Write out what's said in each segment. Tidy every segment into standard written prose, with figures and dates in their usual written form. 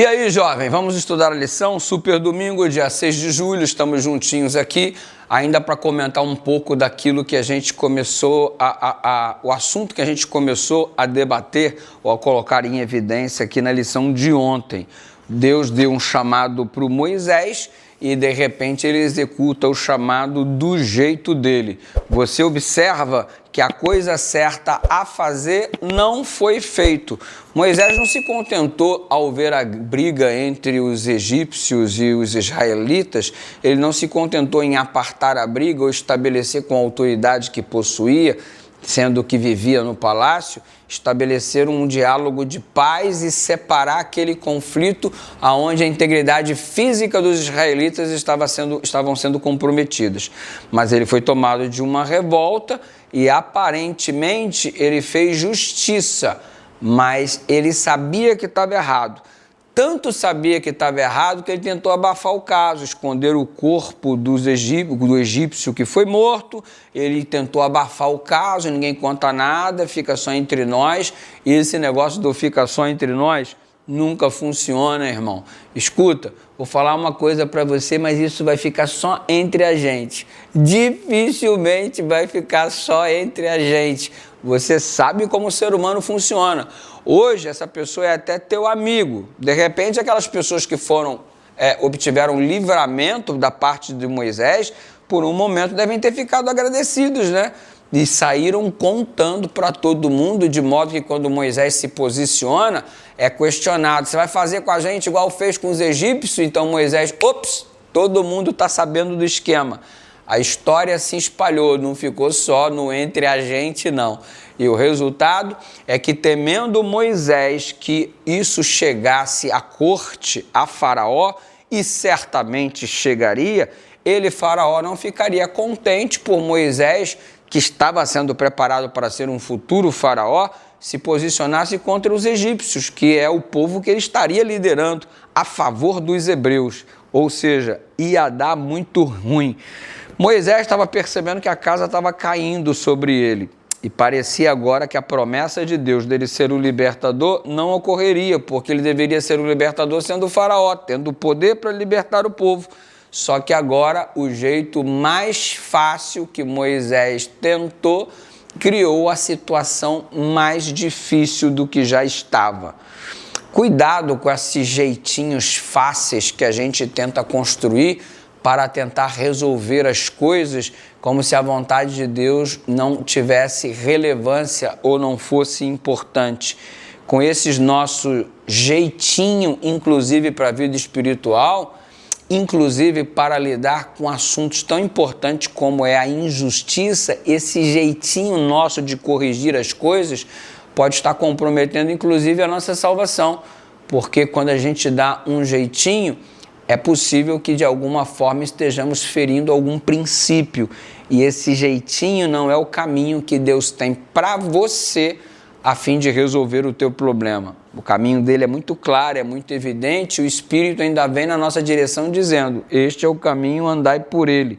E aí, jovem, vamos estudar a lição? Super domingo, dia 6 de julho, estamos juntinhos aqui, ainda para comentar um pouco daquilo que a gente começou, o assunto que a gente começou a debater ou a colocar em evidência aqui na lição de ontem. Deus deu um chamado para o Moisés e, de repente, ele executa o chamado do jeito dele. Você observa que a coisa certa a fazer não foi feito. Moisés não se contentou ao ver a briga entre os egípcios e os israelitas, ele não se contentou em apartar a briga ou estabelecer com a autoridade que possuía, sendo que vivia no palácio, estabelecer um diálogo de paz e separar aquele conflito aonde a integridade física dos israelitas estavam sendo comprometidas. Mas ele foi tomado de uma revolta e aparentemente ele fez justiça, mas ele sabia que estava errado. Tanto sabia que estava errado que ele tentou abafar o caso, esconder o corpo do egípcio que foi morto. Ele tentou abafar o caso, ninguém conta nada, fica só entre nós. E esse negócio do fica só entre nós nunca funciona, irmão. Escuta, vou falar uma coisa para você, mas isso vai ficar só entre a gente. Dificilmente vai ficar só entre a gente. Você sabe como o ser humano funciona. Hoje, essa pessoa é até teu amigo. De repente, aquelas pessoas que obtiveram livramento da parte de Moisés, por um momento devem ter ficado agradecidos, né? E saíram contando para todo mundo, de modo que quando Moisés se posiciona, é questionado. Você vai fazer com a gente igual fez com os egípcios? Então Moisés, todo mundo está sabendo do esquema. A história se espalhou, não ficou só no entre a gente, não. E o resultado é que, temendo Moisés que isso chegasse à corte, a Faraó, e certamente chegaria, Faraó, não ficaria contente por Moisés, que estava sendo preparado para ser um futuro faraó, se posicionasse contra os egípcios, que é o povo que ele estaria liderando a favor dos hebreus. Ou seja, ia dar muito ruim. Moisés estava percebendo que a casa estava caindo sobre ele e parecia agora que a promessa de Deus dele ser o libertador não ocorreria, porque ele deveria ser o libertador sendo o faraó, tendo o poder para libertar o povo. Só que agora o jeito mais fácil que Moisés tentou criou a situação mais difícil do que já estava. Cuidado com esses jeitinhos fáceis que a gente tenta construir para tentar resolver as coisas como se a vontade de Deus não tivesse relevância ou não fosse importante. Com esses nossos jeitinhos, inclusive para a vida espiritual, inclusive para lidar com assuntos tão importantes como é a injustiça, esse jeitinho nosso de corrigir as coisas pode estar comprometendo inclusive a nossa salvação, porque quando a gente dá um jeitinho, é possível que de alguma forma estejamos ferindo algum princípio, e esse jeitinho não é o caminho que Deus tem para você a fim de resolver o teu problema. O caminho dele é muito claro, é muito evidente, o Espírito ainda vem na nossa direção dizendo, este é o caminho, andai por ele.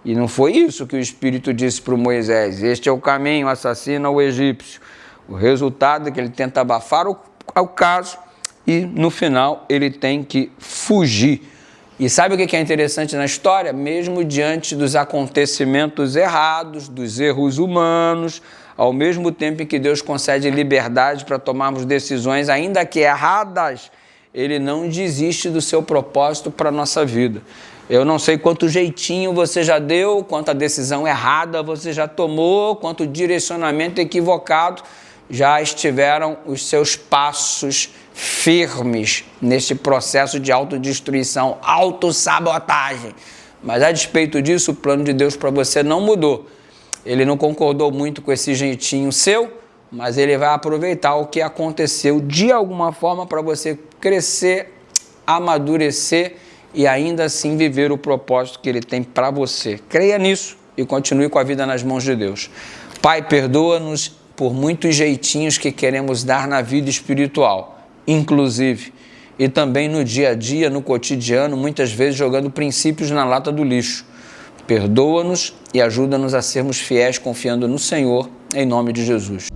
E não foi isso que o Espírito disse para o Moisés, este é o caminho, assassina o egípcio. O resultado é que ele tenta abafar o caso e no final ele tem que fugir. E sabe o que é interessante na história? Mesmo diante dos acontecimentos errados, dos erros humanos, ao mesmo tempo em que Deus concede liberdade para tomarmos decisões, ainda que erradas, Ele não desiste do seu propósito para a nossa vida. Eu não sei quanto jeitinho você já deu, quanta decisão errada você já tomou, quanto direcionamento equivocado já estiveram os seus passos firmes nesse processo de autodestruição, autossabotagem. Mas a despeito disso, o plano de Deus para você não mudou. Ele não concordou muito com esse jeitinho seu, mas ele vai aproveitar o que aconteceu de alguma forma para você crescer, amadurecer e ainda assim viver o propósito que ele tem para você. Creia nisso e continue com a vida nas mãos de Deus. Pai, perdoa-nos por muitos jeitinhos que queremos dar na vida espiritual, inclusive, e também no dia a dia, no cotidiano, muitas vezes jogando princípios na lata do lixo. Perdoa-nos e ajuda-nos a sermos fiéis confiando no Senhor, em nome de Jesus.